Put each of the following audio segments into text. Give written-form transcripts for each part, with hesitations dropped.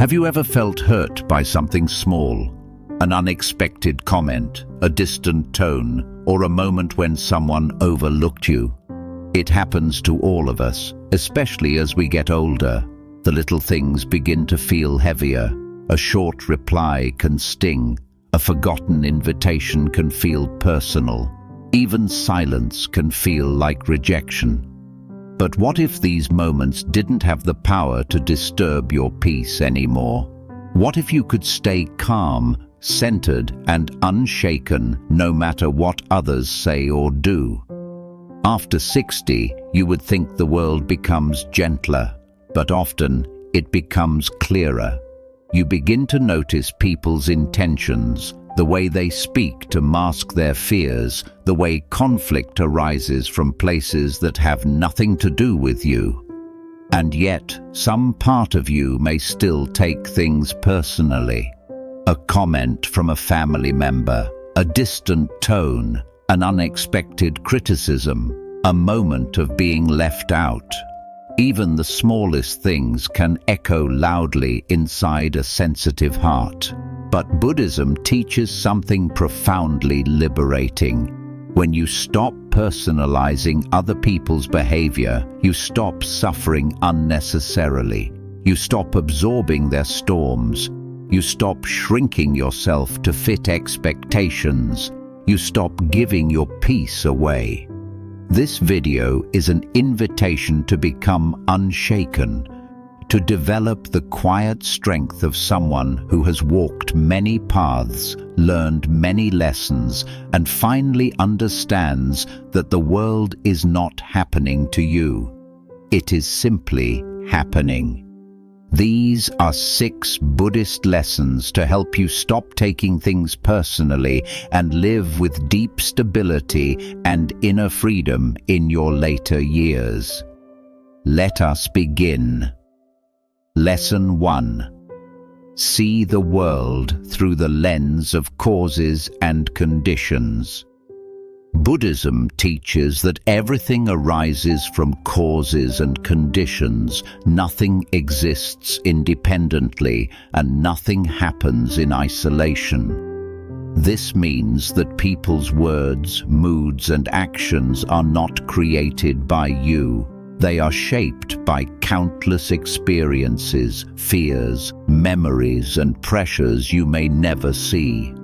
Have you ever felt hurt by something small? An unexpected comment, a distant tone, or a moment when someone overlooked you? It happens to all of us, especially as we get older. The little things begin to feel heavier. A short reply can sting. A forgotten invitation can feel personal. Even silence can feel like rejection. But what if these moments didn't have the power to disturb your peace anymore? What if you could stay calm, centered, and unshaken no matter what others say or do? After 60, you would think the world becomes gentler, but often it becomes clearer. You begin to notice people's intentions, the way they speak to mask their fears, the way conflict arises from places that have nothing to do with you. And yet, some part of you may still take things personally. A comment from a family member, a distant tone, an unexpected criticism, a moment of being left out. Even the smallest things can echo loudly inside a sensitive heart. But Buddhism teaches something profoundly liberating. When you stop personalizing other people's behavior, you stop suffering unnecessarily. You stop absorbing their storms. You stop shrinking yourself to fit expectations. You stop giving your peace away. This video is an invitation to become unshaken, to develop the quiet strength of someone who has walked many paths, learned many lessons, and finally understands that the world is not happening to you. It is simply happening. These are 6 Buddhist lessons to help you stop taking things personally and live with deep stability and inner freedom in your later years. Let us begin. Lesson 1. See the world through the lens of causes and conditions. Buddhism teaches that everything arises from causes and conditions. Nothing exists independently, and nothing happens in isolation. This means that people's words, moods, and actions are not created by you. They are shaped by countless experiences, fears, memories, and pressures you may never see.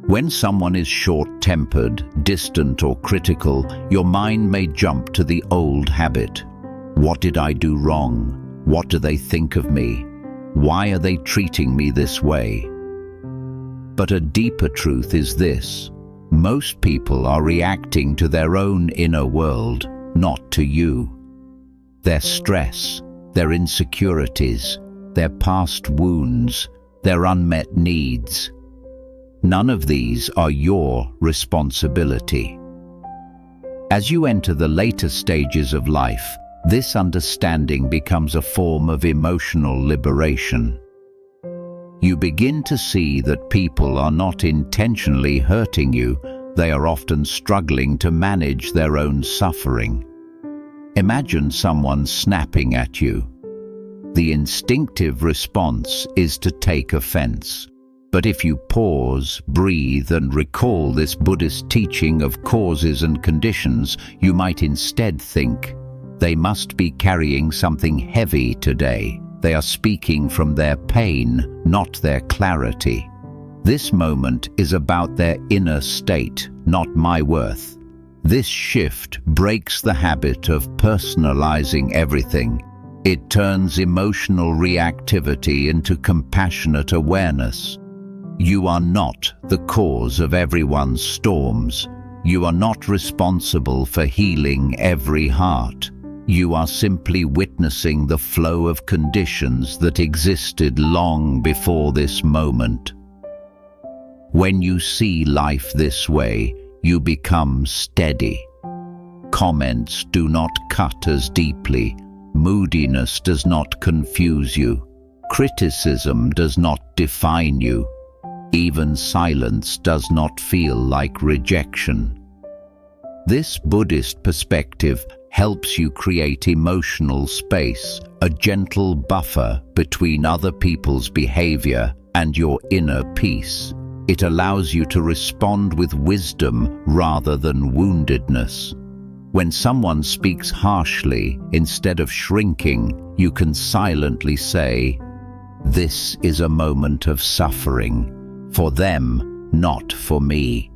When someone is short-tempered, distant, or critical, your mind may jump to the old habit. What did I do wrong? What do they think of me? Why are they treating me this way? But a deeper truth is this: most people are reacting to their own inner world, not to you. Their stress, their insecurities, their past wounds, their unmet needs. None of these are your responsibility. As you enter the later stages of life, this understanding becomes a form of emotional liberation. You begin to see that people are not intentionally hurting you, they are often struggling to manage their own suffering. Imagine someone snapping at you. The instinctive response is to take offense. But if you pause, breathe, and recall this Buddhist teaching of causes and conditions, you might instead think, they must be carrying something heavy today. They are speaking from their pain, not their clarity. This moment is about their inner state, not my worth. This shift breaks the habit of personalizing everything. It turns emotional reactivity into compassionate awareness. You are not the cause of everyone's storms. You are not responsible for healing every heart. You are simply witnessing the flow of conditions that existed long before this moment. When you see life this way, you become steady. Comments do not cut as deeply. Moodiness does not confuse you. Criticism does not define you. Even silence does not feel like rejection. This Buddhist perspective helps you create emotional space, a gentle buffer between other people's behavior and your inner peace. It allows you to respond with wisdom rather than woundedness. When someone speaks harshly, instead of shrinking, you can silently say, "This is a moment of suffering, for them, not for me."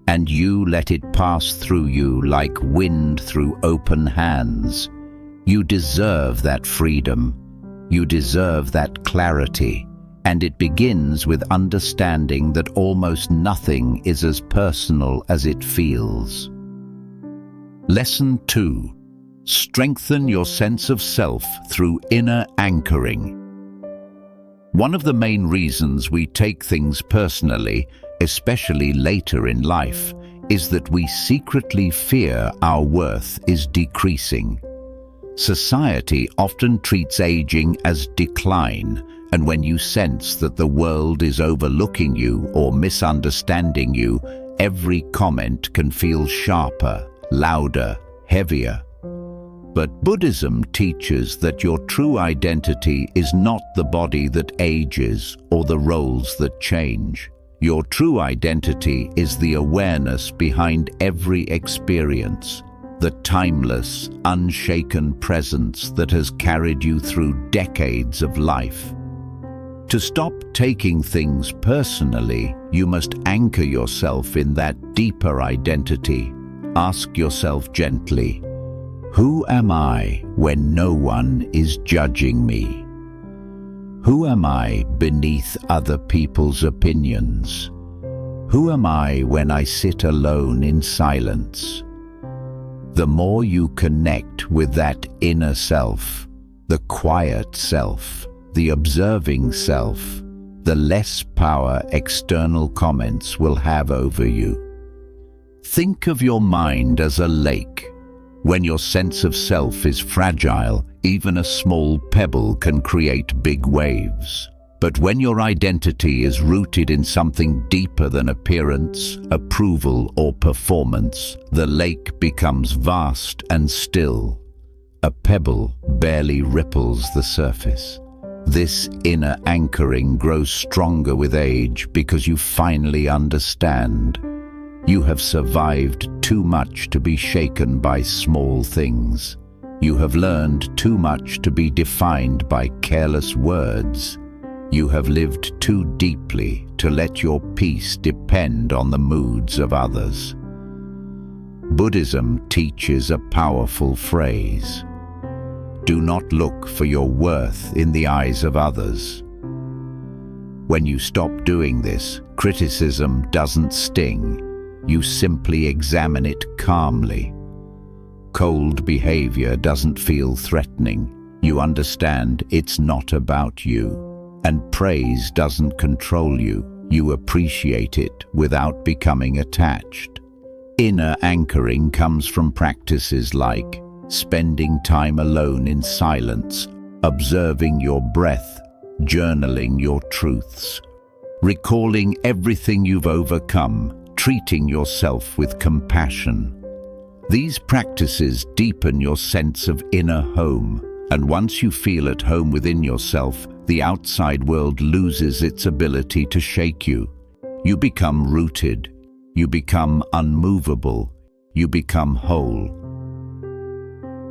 And you let it pass through you like wind through open hands. You deserve that freedom. You deserve that clarity. And it begins with understanding that almost nothing is as personal as it feels. Lesson 2. Strengthen your sense of self through inner anchoring. One of the main reasons we take things personally, especially later in life, is that we secretly fear our worth is decreasing. Society often treats aging as decline, and when you sense that the world is overlooking you or misunderstanding you, every comment can feel sharper, louder, heavier. But Buddhism teaches that your true identity is not the body that ages or the roles that change. Your true identity is the awareness behind every experience, the timeless, unshaken presence that has carried you through decades of life. To stop taking things personally, you must anchor yourself in that deeper identity. Ask yourself gently, who am I when no one is judging me? Who am I beneath other people's opinions? Who am I when I sit alone in silence? The more you connect with that inner self, the quiet self, the observing self, the less power external comments will have over you. Think of your mind as a lake. When your sense of self is fragile, even a small pebble can create big waves. But when your identity is rooted in something deeper than appearance, approval, or performance, the lake becomes vast and still. A pebble barely ripples the surface. This inner anchoring grows stronger with age because you finally understand. You have survived too much to be shaken by small things. You have learned too much to be defined by careless words. You have lived too deeply to let your peace depend on the moods of others. Buddhism teaches a powerful phrase. Do not look for your worth in the eyes of others. When you stop doing this, criticism doesn't sting. You simply examine it calmly. Cold behavior doesn't feel threatening. You understand it's not about you. And praise doesn't control you. You appreciate it without becoming attached. Inner anchoring comes from practices like spending time alone in silence, observing your breath, journaling your truths, recalling everything you've overcome, treating yourself with compassion. These practices deepen your sense of inner home, and once you feel at home within yourself, the outside world loses its ability to shake you. You become rooted, you become unmovable, you become whole.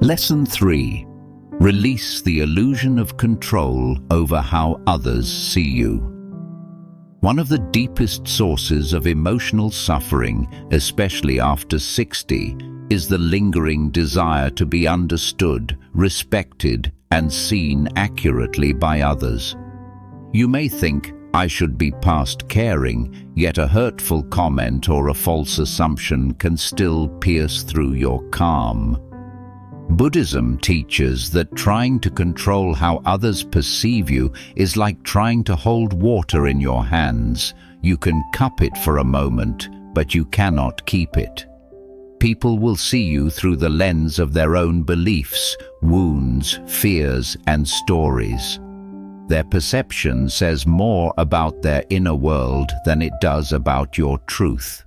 Lesson 3. Release the illusion of control over how others see you. One of the deepest sources of emotional suffering, especially after 60, is the lingering desire to be understood, respected, and seen accurately by others. You may think, I should be past caring, yet a hurtful comment or a false assumption can still pierce through your calm. Buddhism teaches that trying to control how others perceive you is like trying to hold water in your hands. You can cup it for a moment, but you cannot keep it. People will see you through the lens of their own beliefs, wounds, fears, and stories. Their perception says more about their inner world than it does about your truth.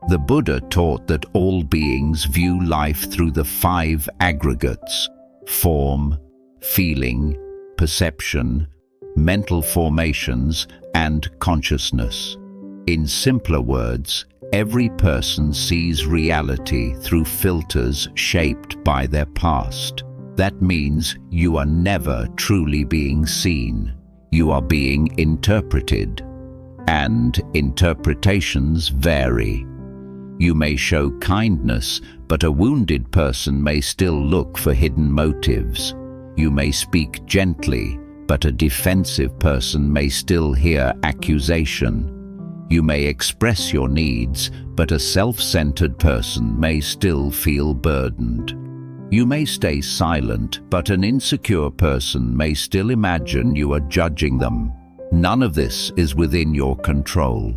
The Buddha taught that all beings view life through the 5 aggregates: form, feeling, perception, mental formations, and consciousness. In simpler words, every person sees reality through filters shaped by their past. That means you are never truly being seen. You are being interpreted. And interpretations vary. You may show kindness, but a wounded person may still look for hidden motives. You may speak gently, but a defensive person may still hear accusation. You may express your needs, but a self-centered person may still feel burdened. You may stay silent, but an insecure person may still imagine you are judging them. None of this is within your control.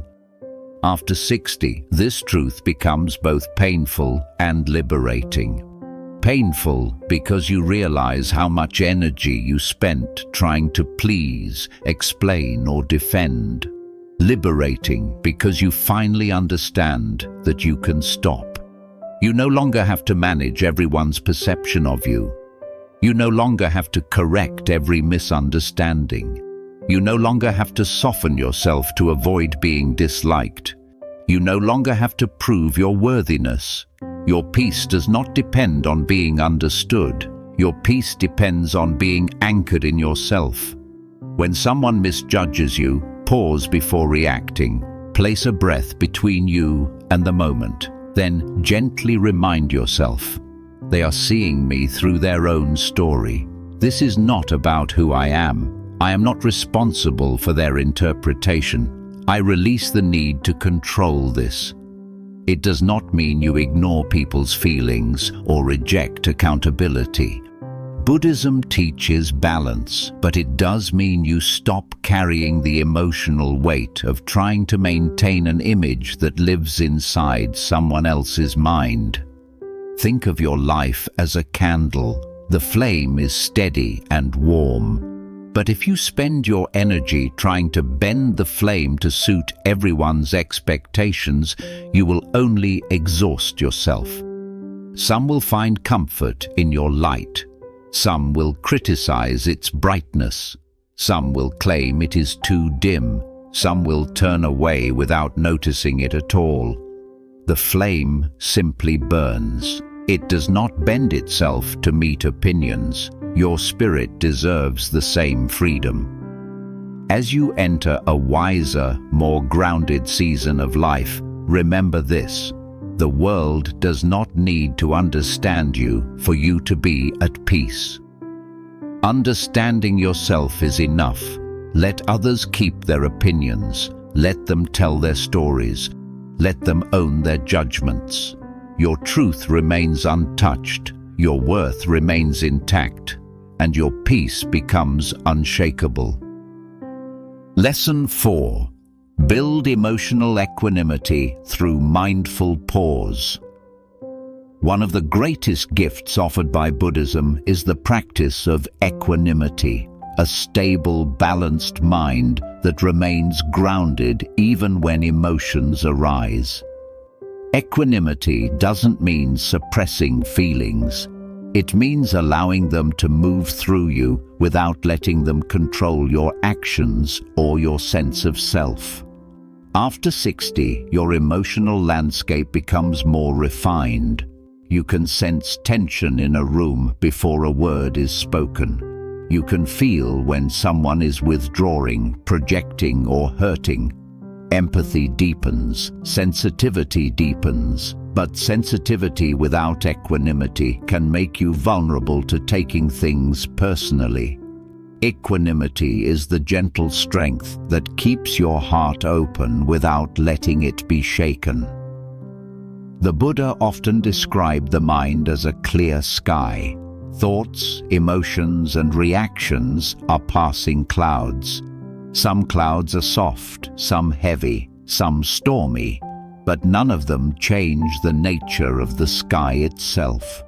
After 60, this truth becomes both painful and liberating. Painful because you realize how much energy you spent trying to please, explain, or defend. Liberating because you finally understand that you can stop. You no longer have to manage everyone's perception of you. You no longer have to correct every misunderstanding. You no longer have to soften yourself to avoid being disliked. You no longer have to prove your worthiness. Your peace does not depend on being understood. Your peace depends on being anchored in yourself. When someone misjudges you, pause before reacting. Place a breath between you and the moment. Then gently remind yourself, they are seeing me through their own story. This is not about who I am. I am not responsible for their interpretation. I release the need to control this. It does not mean you ignore people's feelings or reject accountability. Buddhism teaches balance, but it does mean you stop carrying the emotional weight of trying to maintain an image that lives inside someone else's mind. Think of your life as a candle. The flame is steady and warm. But if you spend your energy trying to bend the flame to suit everyone's expectations, you will only exhaust yourself. Some will find comfort in your light. Some will criticize its brightness. Some will claim it is too dim. Some will turn away without noticing it at all. The flame simply burns. It does not bend itself to meet opinions. Your spirit deserves the same freedom. As you enter a wiser, more grounded season of life, remember this. The world does not need to understand you for you to be at peace. Understanding yourself is enough. Let others keep their opinions. Let them tell their stories. Let them own their judgments. Your truth remains untouched. Your worth remains intact. And your peace becomes unshakable. Lesson 4. Build emotional equanimity through mindful pause. One of the greatest gifts offered by Buddhism is the practice of equanimity, a stable, balanced mind that remains grounded even when emotions arise. Equanimity doesn't mean suppressing feelings. It means allowing them to move through you without letting them control your actions or your sense of self. After 60, your emotional landscape becomes more refined. You can sense tension in a room before a word is spoken. You can feel when someone is withdrawing, projecting, or hurting. Empathy deepens, sensitivity deepens, but sensitivity without equanimity can make you vulnerable to taking things personally. Equanimity is the gentle strength that keeps your heart open without letting it be shaken. The Buddha often described the mind as a clear sky. Thoughts, emotions, and reactions are passing clouds. Some clouds are soft, some heavy, some stormy, but none of them change the nature of the sky itself.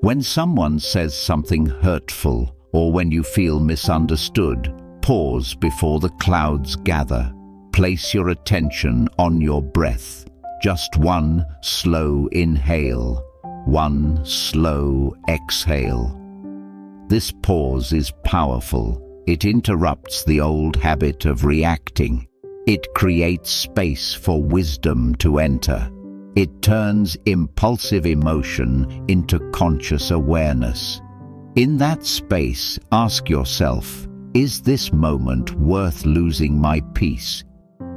When someone says something hurtful, or when you feel misunderstood, pause before the clouds gather. Place your attention on your breath. Just one slow inhale, one slow exhale. This pause is powerful. It interrupts the old habit of reacting. It creates space for wisdom to enter. It turns impulsive emotion into conscious awareness. In that space, ask yourself, is this moment worth losing my peace?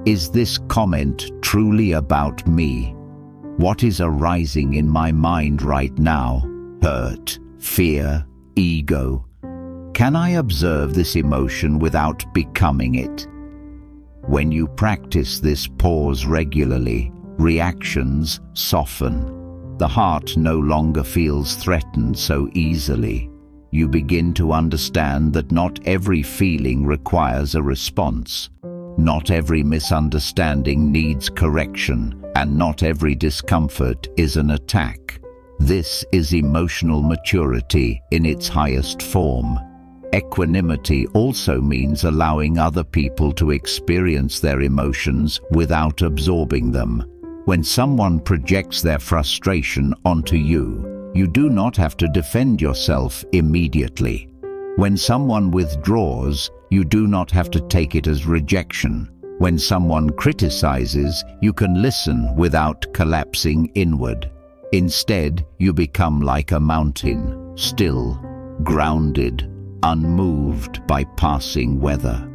Is this comment truly about me? What is arising in my mind right now? Hurt, fear, ego? Can I observe this emotion without becoming it? When you practice this pause regularly, reactions soften. The heart no longer feels threatened so easily. You begin to understand that not every feeling requires a response. Not every misunderstanding needs correction, and not every discomfort is an attack. This is emotional maturity in its highest form. Equanimity also means allowing other people to experience their emotions without absorbing them. When someone projects their frustration onto you, you do not have to defend yourself immediately. When someone withdraws, you do not have to take it as rejection. When someone criticizes, you can listen without collapsing inward. Instead, you become like a mountain, still, grounded, unmoved by passing weather.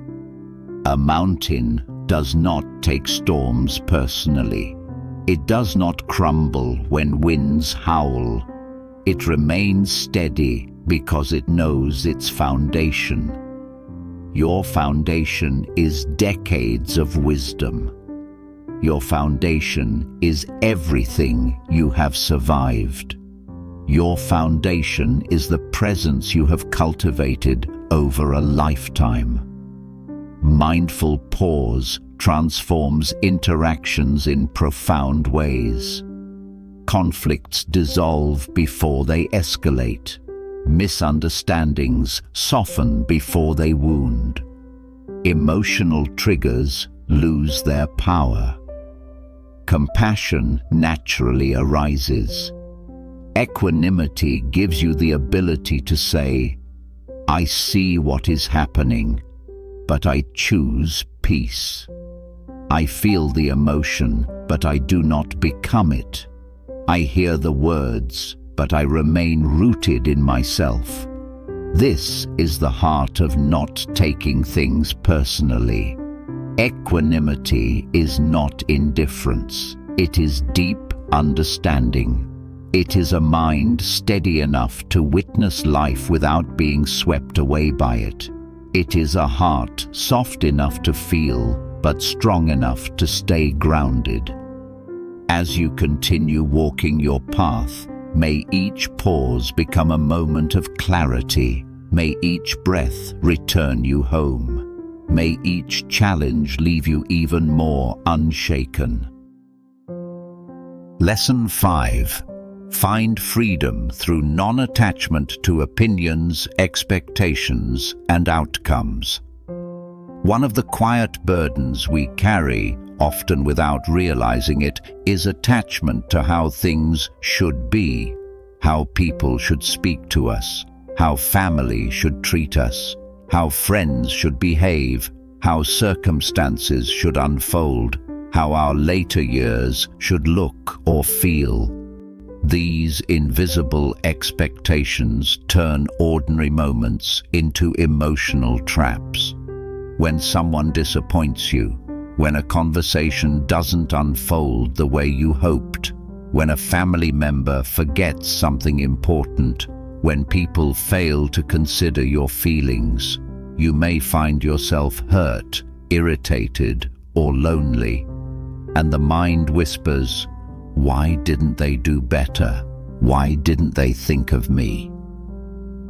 A mountain does not take storms personally. It does not crumble when winds howl. It remains steady because it knows its foundation. Your foundation is decades of wisdom. Your foundation is everything you have survived. Your foundation is the presence you have cultivated over a lifetime. Mindful pause transforms interactions in profound ways. Conflicts dissolve before they escalate. Misunderstandings soften before they wound. Emotional triggers lose their power. Compassion naturally arises. Equanimity gives you the ability to say, I see what is happening, but I choose peace. I feel the emotion, but I do not become it. I hear the words, but I remain rooted in myself. This is the heart of not taking things personally. Equanimity is not indifference. It is deep understanding. It is a mind steady enough to witness life without being swept away by it. It is a heart soft enough to feel, but strong enough to stay grounded. As you continue walking your path, may each pause become a moment of clarity. May each breath return you home. May each challenge leave you even more unshaken. Lesson 5. Find freedom through non-attachment to opinions, expectations, and outcomes. One of the quiet burdens we carry, often without realizing it, is attachment to how things should be, how people should speak to us, how family should treat us, how friends should behave, how circumstances should unfold, how our later years should look or feel. These invisible expectations turn ordinary moments into emotional traps. When someone disappoints you, when a conversation doesn't unfold the way you hoped, when a family member forgets something important, when people fail to consider your feelings, you may find yourself hurt, irritated, or lonely. And the mind whispers, why didn't they do better? Why didn't they think of me?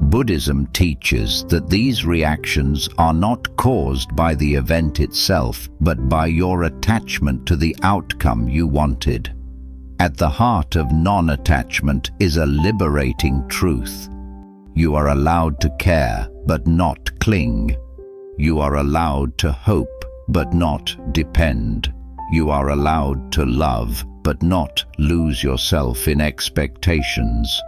Buddhism teaches that these reactions are not caused by the event itself, but by your attachment to the outcome you wanted. At the heart of non-attachment is a liberating truth. You are allowed to care, but not cling. You are allowed to hope, but not depend. You are allowed to love, but not lose yourself in expectations.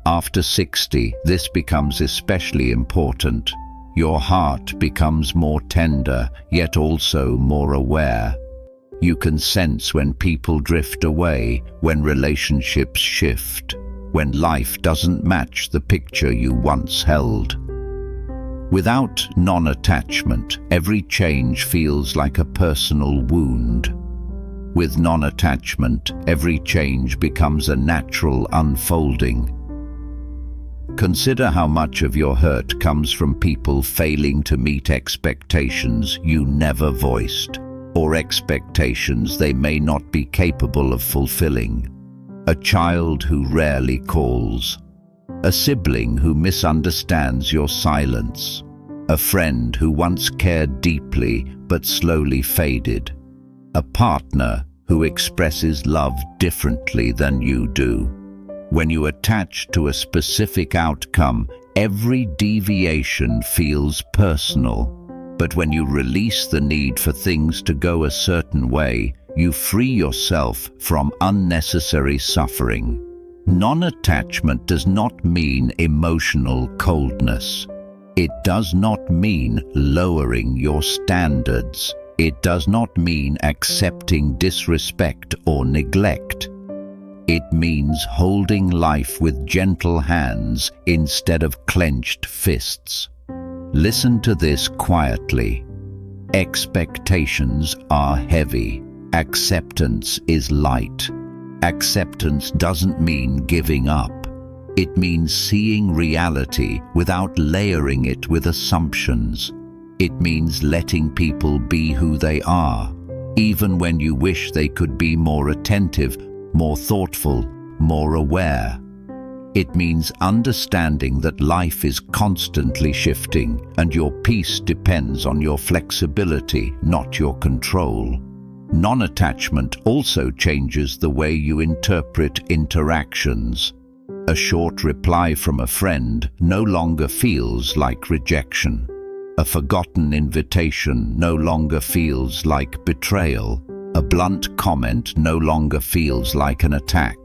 After 60, this becomes especially important. Your heart becomes more tender, yet also more aware. You can sense when people drift away, when relationships shift, when life doesn't match the picture you once held. Without non-attachment, every change feels like a personal wound. With non-attachment, every change becomes a natural unfolding. Consider how much of your hurt comes from people failing to meet expectations you never voiced, or expectations they may not be capable of fulfilling. A child who rarely calls, a sibling who misunderstands your silence, a friend who once cared deeply but slowly faded, a partner who expresses love differently than you do. When you attach to a specific outcome, every deviation feels personal. But when you release the need for things to go a certain way, you free yourself from unnecessary suffering. Non-attachment does not mean emotional coldness. It does not mean lowering your standards. It does not mean accepting disrespect or neglect. It means holding life with gentle hands instead of clenched fists. Listen to this quietly. Expectations are heavy. Acceptance is light. Acceptance doesn't mean giving up. It means seeing reality without layering it with assumptions. It means letting people be who they are, even when you wish they could be more attentive, more thoughtful, more aware. It means understanding that life is constantly shifting, and your peace depends on your flexibility, not your control. Non-attachment also changes the way you interpret interactions. A short reply from a friend no longer feels like rejection. A forgotten invitation no longer feels like betrayal. A blunt comment no longer feels like an attack.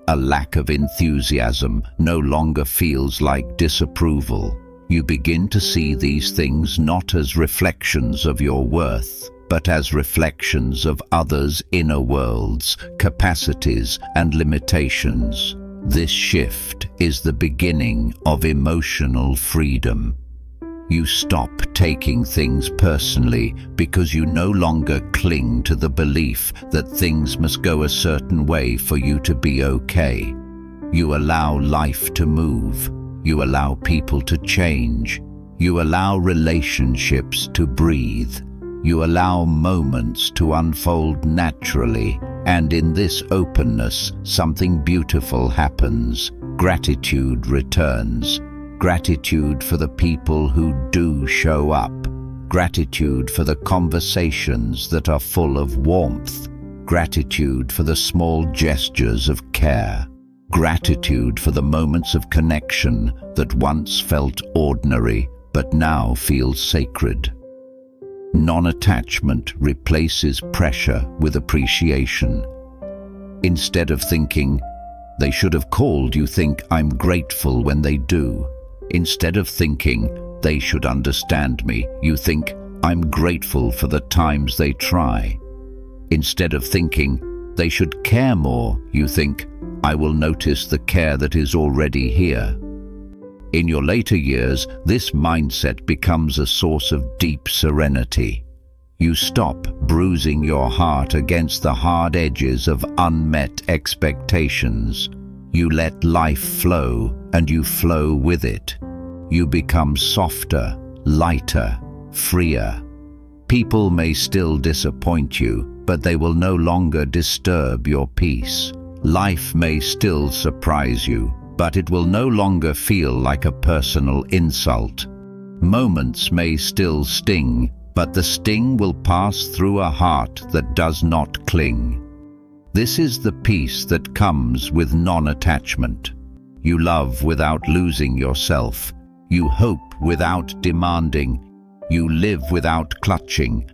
A lack of enthusiasm no longer feels like disapproval. You begin to see these things not as reflections of your worth, but as reflections of others' inner worlds, capacities, and limitations. This shift is the beginning of emotional freedom. You stop taking things personally because you no longer cling to the belief that things must go a certain way for you to be okay. You allow life to move. You allow people to change. You allow relationships to breathe. You allow moments to unfold naturally, and in this openness, something beautiful happens. Gratitude returns. Gratitude for the people who do show up. Gratitude for the conversations that are full of warmth. Gratitude for the small gestures of care. Gratitude for the moments of connection that once felt ordinary but now feel sacred. Non-attachment replaces pressure with appreciation. Instead of thinking, "They should have called," you think, "I'm grateful when they do." Instead of thinking, "They should understand me," you think, "I'm grateful for the times they try." Instead of thinking, "They should care more," you think, "I will notice the care that is already here." In your later years, this mindset becomes a source of deep serenity. You stop bruising your heart against the hard edges of unmet expectations. You let life flow, and you flow with it. You become softer, lighter, freer. People may still disappoint you, but they will no longer disturb your peace. Life may still surprise you, but it will no longer feel like a personal insult. Moments may still sting, but the sting will pass through a heart that does not cling. This is the peace that comes with non-attachment. You love without losing yourself. You hope without demanding. You live without clutching.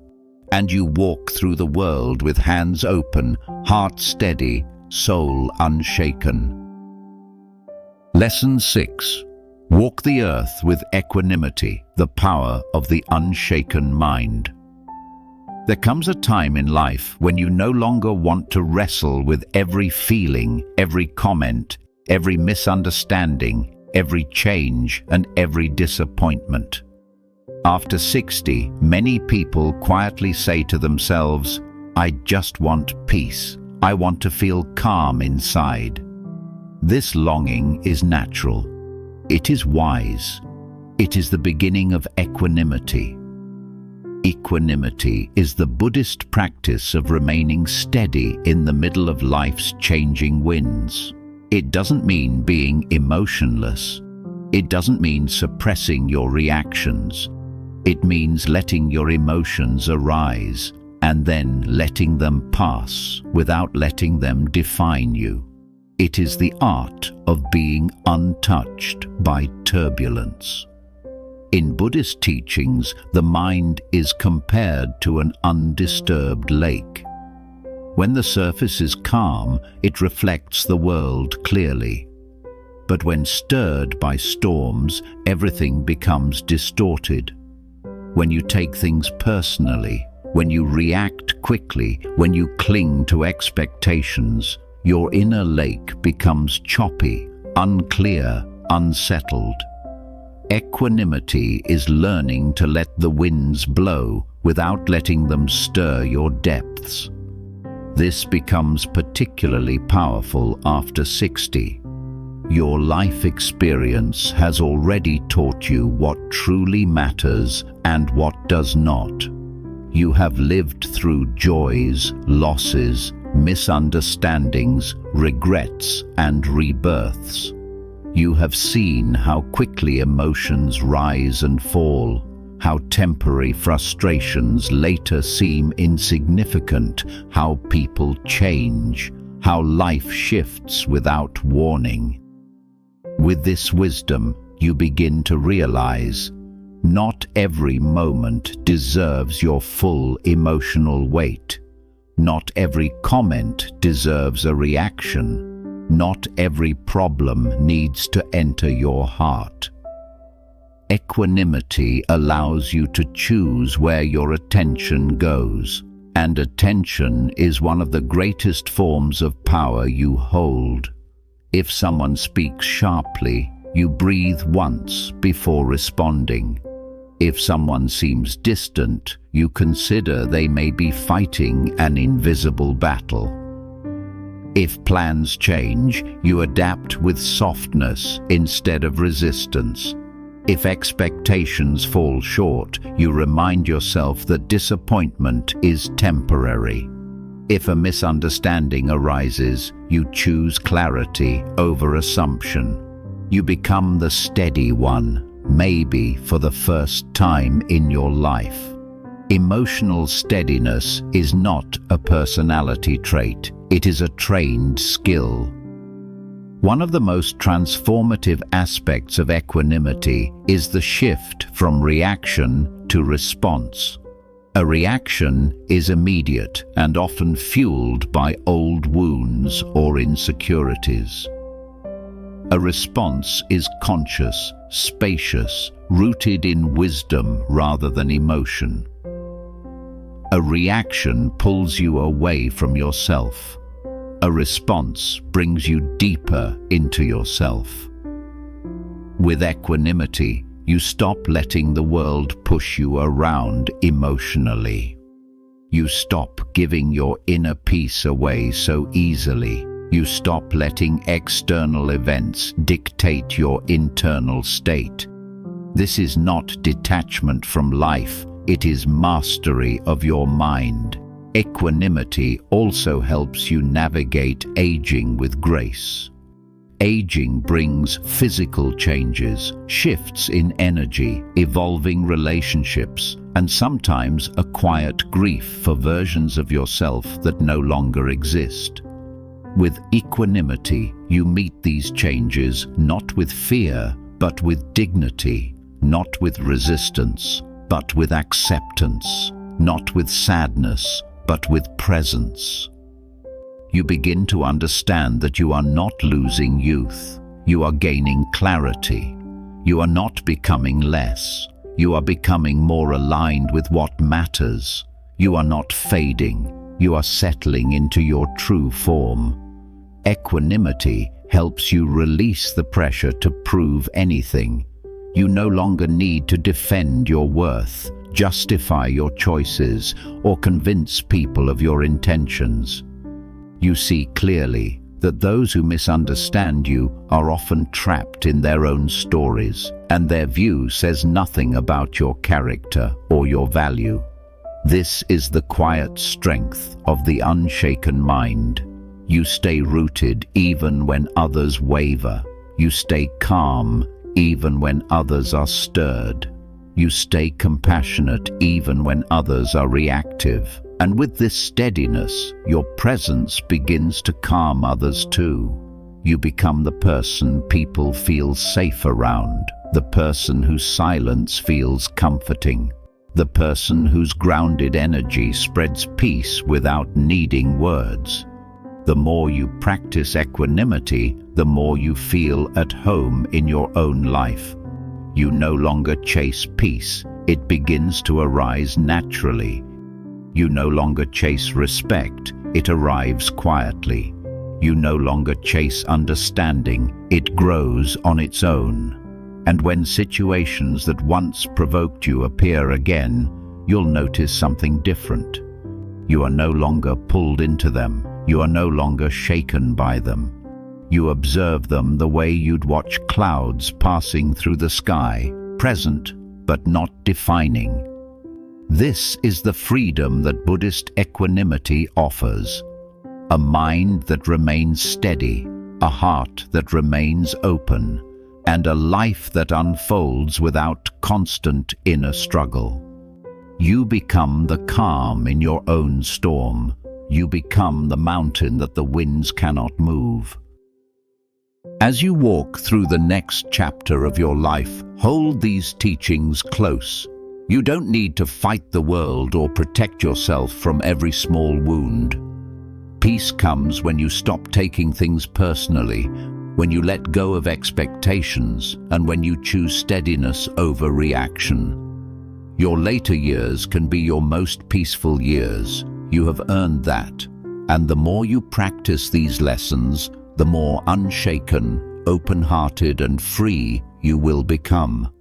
and you walk through the world with hands open, heart steady, soul unshaken. Lesson 6. Walk the earth with equanimity, the power of the unshaken mind. There comes a time in life when you no longer want to wrestle with every feeling, every comment, every misunderstanding, every change, and every disappointment. After 60, many people quietly say to themselves, "I just want peace. I want to feel calm inside." This longing is natural. It is wise. It is the beginning of equanimity. Equanimity is the Buddhist practice of remaining steady in the middle of life's changing winds. It doesn't mean being emotionless. It doesn't mean suppressing your reactions. It means letting your emotions arise and then letting them pass without letting them define you. It is the art of being untouched by turbulence. In Buddhist teachings, the mind is compared to an undisturbed lake. When the surface is calm, it reflects the world clearly. But when stirred by storms, everything becomes distorted. When you take things personally, when you react quickly, when you cling to expectations, your inner lake becomes choppy, unclear, unsettled. Equanimity is learning to let the winds blow without letting them stir your depths. This becomes particularly powerful after 60. Your life experience has already taught you what truly matters and what does not. You have lived through joys, losses, misunderstandings, regrets, and rebirths. You have seen how quickly emotions rise and fall, how temporary frustrations later seem insignificant, how people change, how life shifts without warning. With this wisdom, you begin to realize not every moment deserves your full emotional weight. Not every comment deserves a reaction. Not every problem needs to enter your heart. Equanimity allows you to choose where your attention goes, and attention is one of the greatest forms of power you hold. If someone speaks sharply, you breathe once before responding. If someone seems distant, you consider they may be fighting an invisible battle. If plans change, you adapt with softness instead of resistance. If expectations fall short, you remind yourself that disappointment is temporary. If a misunderstanding arises, you choose clarity over assumption. You become the steady one, maybe for the first time in your life. Emotional steadiness is not a personality trait. It is a trained skill. One of the most transformative aspects of equanimity is the shift from reaction to response. A reaction is immediate and often fueled by old wounds or insecurities. A response is conscious, spacious, rooted in wisdom rather than emotion. A reaction pulls you away from yourself. A response brings you deeper into yourself. With equanimity, you stop letting the world push you around emotionally. You stop giving your inner peace away so easily. You stop letting external events dictate your internal state. This is not detachment from life, it is mastery of your mind. Equanimity also helps you navigate aging with grace. Aging brings physical changes, shifts in energy, evolving relationships, and sometimes a quiet grief for versions of yourself that no longer exist. With equanimity, you meet these changes not with fear, but with dignity, not with resistance, but with acceptance. not with sadness, but with presence. You begin to understand that you are not losing youth. You are gaining clarity. You are not becoming less. You are becoming more aligned with what matters. You are not fading. You are settling into your true form. Equanimity helps you release the pressure to prove anything. You no longer need to defend your worth, justify your choices, or convince people of your intentions. You see clearly that those who misunderstand you are often trapped in their own stories, and their view says nothing about your character or your value. This is the quiet strength of the unshaken mind. You stay rooted even when others waver. You stay calm even when others are stirred. You stay compassionate even when others are reactive. And with this steadiness, your presence begins to calm others too. You become the person people feel safe around, the person whose silence feels comforting, the person whose grounded energy spreads peace without needing words. The more you practice equanimity, the more you feel at home in your own life. You no longer chase peace. It begins to arise naturally. You no longer chase respect. It arrives quietly. You no longer chase understanding. It grows on its own. And when situations that once provoked you appear again, you'll notice something different. You are no longer pulled into them. You are no longer shaken by them. You observe them the way you'd watch clouds passing through the sky, present but not defining. This is the freedom that Buddhist equanimity offers. A mind that remains steady, a heart that remains open, and a life that unfolds without constant inner struggle. You become the calm in your own storm. You become the mountain that the winds cannot move. As you walk through the next chapter of your life, hold these teachings close. You don't need to fight the world or protect yourself from every small wound. Peace comes when you stop taking things personally, when you let go of expectations, and when you choose steadiness over reaction. Your later years can be your most peaceful years. You have earned that, and the more you practice these lessons, the more unshaken, open-hearted and free you will become.